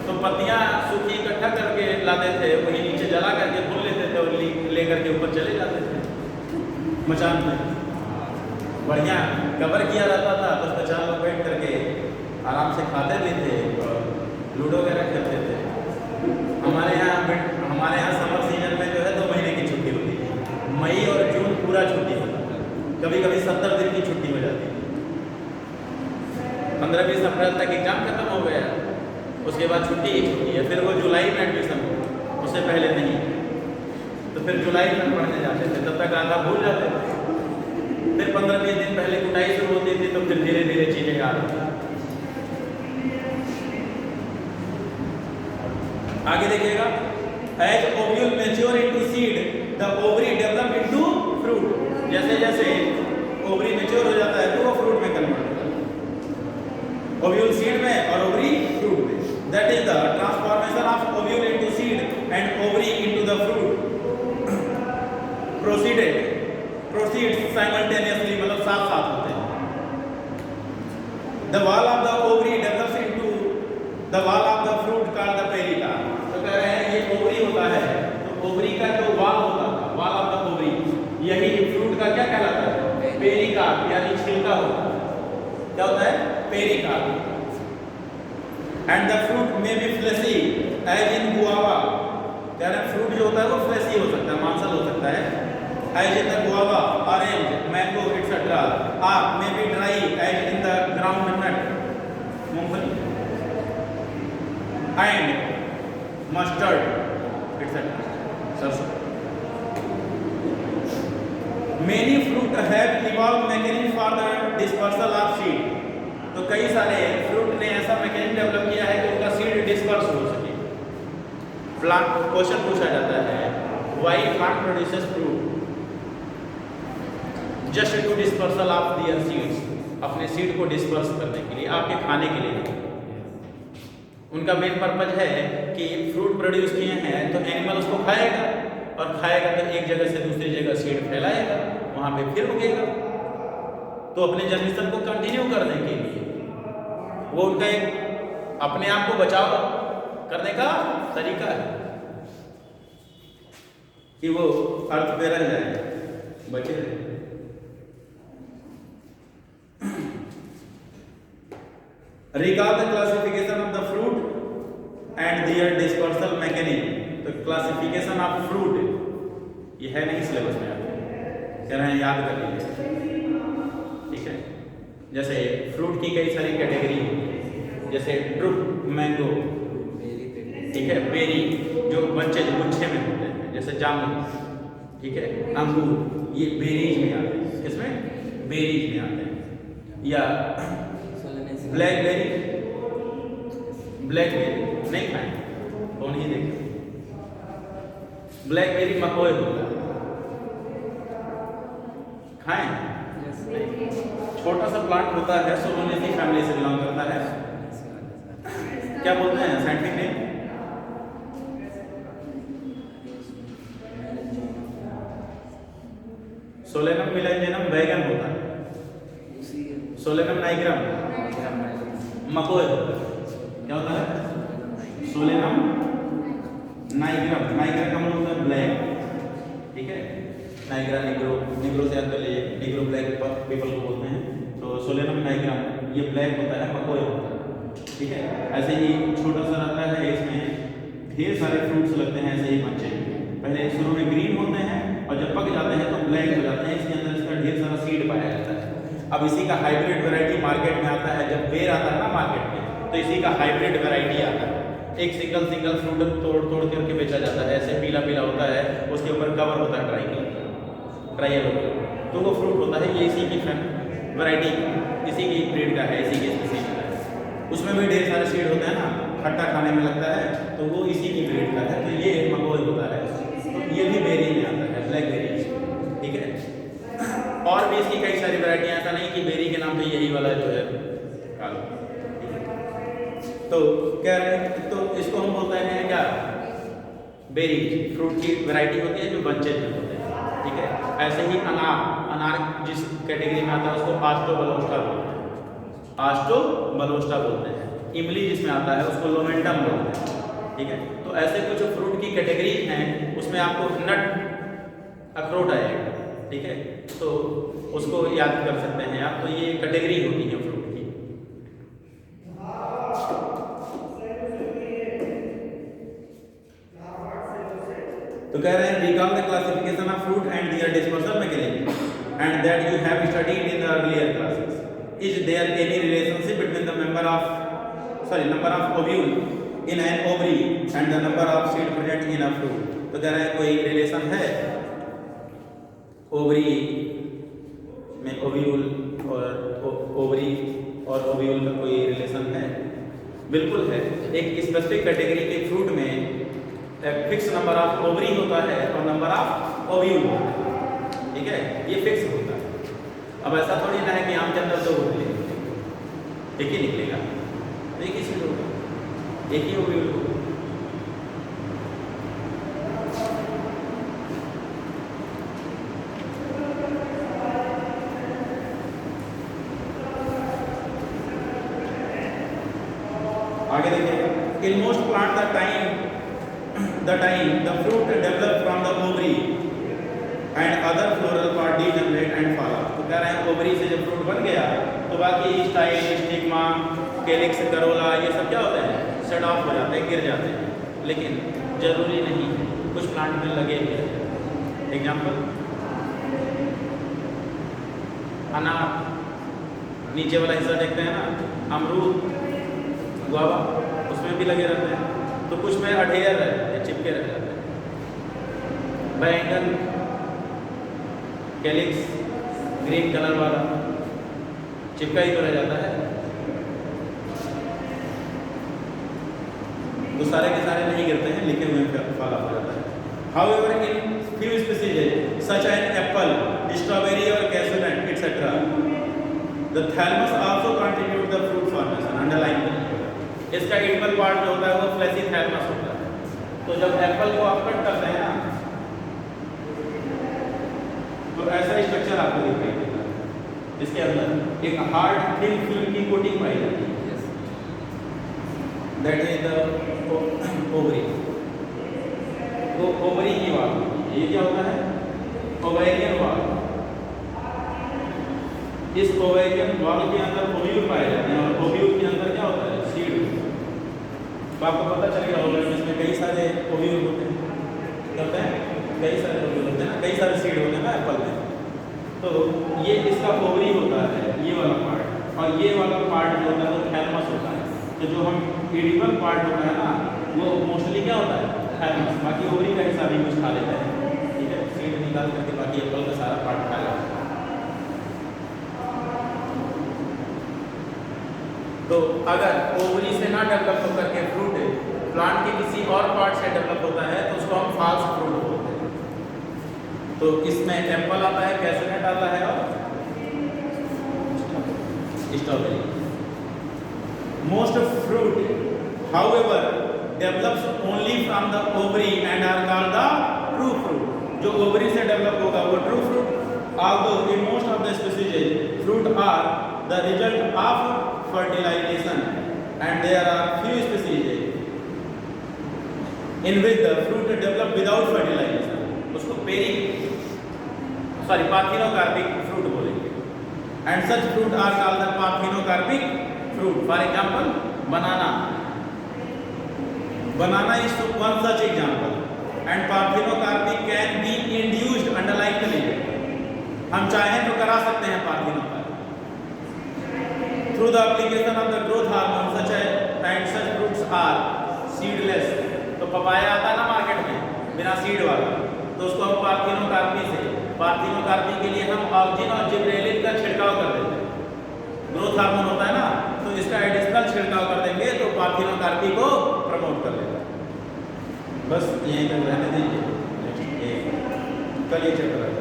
Speaker 1: तो पत्तियाँ सूखी इकट्ठा करके लाते थे, वही नीचे जला करके भून लेते थे और ले करके ऊपर चले जाते थे मचान में। बढ़िया कवर किया रहता था, बस 50 लोग बैठ करके आराम से खाते भी थे और लूडो वगैरह खेलते थे। हमारे यहाँ समर सीजन में जो है 2 महीने की छुट्टी होती है। मई और जून पूरा छुट्टी होता है, कभी कभी 70 दिन की छुट्टी हो जाती है। 15-20 अप्रैल तक एग्जाम खत्म हो गया, उसके बाद छुट्टी ही छुट्टी है। फिर वो जुलाई में एडमिशन हो, उससे पहले नहीं। तो फिर जुलाई में पढ़ने जाते थे, तब तक आधा भूल जाते थे। फिर 15-20 दिन पहले कुटाई शुरू होती थी, तो फिर धीरे धीरे चीजें याद आती। आगे देखिएगा, as ovule mature into seed the ovary develop into fruit. जैसे जैसे ओवरी मैच्योर हो जाता है तो वो फ्रूट में कन्वर्ट होता है। ओव्यूल सीड में और ओवरी फ्रूट में। That is the transformation of ovule into seed and ovary into the fruit proceeds simultaneously, मतलब साथ साथ होते हैं। The wall of the ovary develops into the wall of the fruit called the pericarp. तो कह रहे हैं ये ओवरी होता है, तो ओवरी का जो वॉल होता है, वॉल ऑफ द ओवरी, यही फ्रूट का क्या कहलाता है? पेरिकार्प, यानी छिलका होता है। क्या होता है? Pericarp. And the fruit may be fleshy as in guava. कह रहे हैं फ्रूट जो होता है वो फ्लेशी हो सकता है, मांसल हो सकता है। As in the guava, orange, mango etcetera. Or may be dry as in the groundnut, मूंगफली। एंड मस्टर्ड एक्सेट्रा, सरसों। Many fruit have evolve mechanism for the dispersal of seed. तो कई सारे फ्रूट ने ऐसा मैकेनिज्म डेवलप किया है कि उनका सीड डिस्पर्स हो सके। प्लांट क्वेश्चन पूछा जाता है, why plant produces fruit just to dispersal of their seeds. अपने सीड को डिस्पर्स करने के लिए, आपके खाने के लिए। उनका मेन पर्पज है कि फ्रूट प्रोड्यूस किए हैं तो एनिमल उसको खाएगा, और खाएगा तो एक जगह से दूसरी जगह सीड फैलाएगा, वहां पे फिर उगेगा। तो अपने जनरेशन को कंटिन्यू करने के लिए वो उनका एक अपने आप को बचाव करने का तरीका है कि वो अर्थ पे रह जाए, बचे रहे। Regard the classification of the fruit and their dispersal mechanism। तो क्लासिफिकेशन ऑफ फ्रूट ये है नहीं सिलेबस में, आप कह रहे हैं याद कर लीजिए। ठीक है, जैसे फ्रूट की कई सारी कैटेगरी होती है, जैसे ड्रुप, मैंगो, ठीक है, बेरी जो बच्चे गुच्छे में होते हैं, जैसे जामुन, ठीक है, अंगूर, ये बेरीज में आते हैं। किसमें? बेरीज में आते हैं। या ब्लैकबेरी नहीं खाएं, कौन ही देखे। ब्लैकबेरी मकोय होता है, खाएं? छोटा सा प्लांट होता है, सोलोनेसी फैमिली से बिलोंग करता है। क्या बोलते हैं साइंटिफिक नेम? सोलेनम मिलेंजेनम बैगन होता है, सोलेनम नाइग्राम मकोय होता है। क्या होता है? सोलेनम नाइग्राम। नाइग्रा का मतलब होता है ब्लैक, ठीक है, नाइग्रा निग्रो, निग्रो से याद कर लीजिए, निग्रो ब्लैक पीपल को बोलते हैं। तो सोलेनम नाइग्राम ये ब्लैक होता है, मकोय होता है, ठीक है। ऐसे ही छोटा सा रहता है, इसमें ढेर सारे फ्रूट्स लगते हैं, ऐसे ही बच्चे पहले शुरू में ग्रीन होते हैं और जब पक जाते हैं तो ब्लैक हो जाते हैं। इसके अंदर इसका ढेर सारा सीड पाया जाता है। अब इसी का हाइब्रिड वैरायटी मार्केट में आता है। जब बेर आता है ना मार्केट में, तो इसी का हाइब्रिड वैरायटी आता है। एक सिंगल फ्रूट तोड़ करके बेचा जाता है, ऐसे पीला पीला होता है, उसके ऊपर कवर होता है ड्राई कलर का, ड्राई येलो कलर, तो वो फ्रूट होता है। ये इसी की वैरायटी, इसी की ब्रीड का है, इसी की स्पीशीज का है। उसमें भी ढेर सारे सीड होते हैं ना, खट्टा खाने में लगता है, तो वो इसी की ब्रीड का है। तो ये एक मकोई होता है, तो ये भी बेरी में आता है, ब्लैकबेरी, ठीक है। और भी इसकी कई सारी वैरायटियाँ, ऐसा नहीं कि बेरी के नाम पे यही वाला जो है काला, तो क्या है, तो इसको हम बोलते हैं क्या, बेरी, फ्रूट की वैरायटी होती है जो बंचेज में होते हैं, ठीक है। ऐसे ही अनार जिस कैटेगरी में आता है उसको आस्ट्रोबलोस्टा बोलते हैं, आस्ट्रोबलोस्टा बोलते हैं। इमली जिसमें आता है उसको लोमेंटम बोलते हैं, ठीक है। तो ऐसे कुछ फ्रूट की कैटेगरी हैं, उसमें आपको नट अखरोट आएगा, ठीक है, तो उसको याद कर सकते हैं आप। तो ये कैटेगरी होती है फ्रूट की। तो कह रहे हैं recall the classification of fruit and their dispersal mechanism and that you have studied in the earlier classes. Is there any relationship between the number of ovule in an ovary and the number of seed present in a fruit? तो कह रहे हैं कोई relation है ovary में ovule और ovary और ovule का कोई रिलेशन है? बिल्कुल है। एक स्पेसिफिक कैटेगरी के फ्रूट में फिक्स नंबर ऑफ ओवरी होता है और नंबर ऑफ ओव्यूल होता है, ठीक है, ये फिक्स होता है। अब ऐसा थोड़ी ना है कि आम के अंदर दो होते हैं, एक ही निकलेगा, एक ही सीड होगा, एक ही ओव्यूल होगा। आगे देखिए, in most plant the fruit develop from the ovary and other floral part degenerate and fall off। तो कह रहे हैं ओवरी से जब फ्रूट बन गया तो बाकी स्टाइल, स्टिग्मा, कैलिक्स, करोला, ये सब क्या होते हैं, सेट ऑफ हो जाते हैं, गिर जाते हैं। लेकिन जरूरी नहीं है, कुछ प्लांट में लगे हुए हैं। एग्जाम्पल, अनार, नीचे वाला हिस्सा देखते हैं ना, अमरूद, गुआवा, उसमें भी लगे रहते हैं, तो कुछ में अधेयर रहते हैं, चिपके रह जाते हैं। बैंगन, कैलिक्स, ग्रीन कलर वाला चिपका ही तो रह जाता है, तो सारे के सारे नहीं गिरते हैं, लिखे हुए फल हो जाता है। However, in few species such as apple, strawberry or cashew nut etc., the thalamus also contribute the fruit formation। Underline करिए, इसका एडिबल पार्ट जो होता है वो फ्लैशी थैलमस होता है। तो जब एप्पल को आप कट करते हैं ना, तो ऐसा स्ट्रक्चर आपको दिखाई देता है, इसके अंदर एक हार्ड थिन फिल्म की कोटिंग पाई जाती है, दैट इज द ओवरी। तो ओवरी की वाल, ये क्या होता है, ओवेरियन वाल। इस ओवेरियन वाल के अंदर ओव्यूल पाए जाते हैं और ओव्यूल के अंदर क्या होता है, सीड। तो आपको पता चलेगा ओवरी में कई सारे ओव्यूल होते हैं, करते हैं, कई सारे ओव्यूल होते हैं ना, कई सारे सीड होते हैं ना एप्पल में। तो ये इसका ओवरी होता है, ये वाला पार्ट, और ये वाला पार्ट जो होता है वो थैलमस होता है। तो जो हम एडिबल पार्ट होता है ना, वो मोस्टली क्या होता है, थैलमस। बाकी ओवरी का हिस्सा भी कुछ खा लेते हैं, ठीक है, सीड निकाल करके बाकी एप्पल का सारा पार्ट खा लेते हैं। तो अगर ओवरी से ना डेवलप होकर के फ्रूट प्लांट के किसी और पार्ट से डेवलप होता है तो उसको हम फॉल्स फ्रूट बोलते हैं। तो इसमें एप्पल आता है, कैशू नट आता है और strawberry. Most fruit however develops only from the ovary and are called the true fruit. जो ओवरी से डेवलप होगा वो true fruit. Although in most of the species fruit are the result of fertilization and there are few species in which the fruit develop without fertilization, उसको parthenocarpic fruit बोलेंगे। and such fruit are called the parthenocarpic fruit। for example, banana is one such example and parthenocarpic can be induced। underline कर लीजिए, हम चाहें तो करा सकते हैं parthenocarpic through the application of the growth hormone such as, and such fruits are seedless, तो papaya आता है ना मार्केट में बिना सीड वाला, तो उसको हम पार्थिनोकार्पी के लिए हम ऑक्जिन और जिब्रेलिन का छिड़काव कर देते हैं। ग्रोथ हार्मोन होता है ना, तो इसका एडिशनल छिड़काव कर देंगे तो पार्थिनोकार्पी को प्रमोट कर लेगा। बस यहीं तक रहने दीजिए, कल ये चैप्टर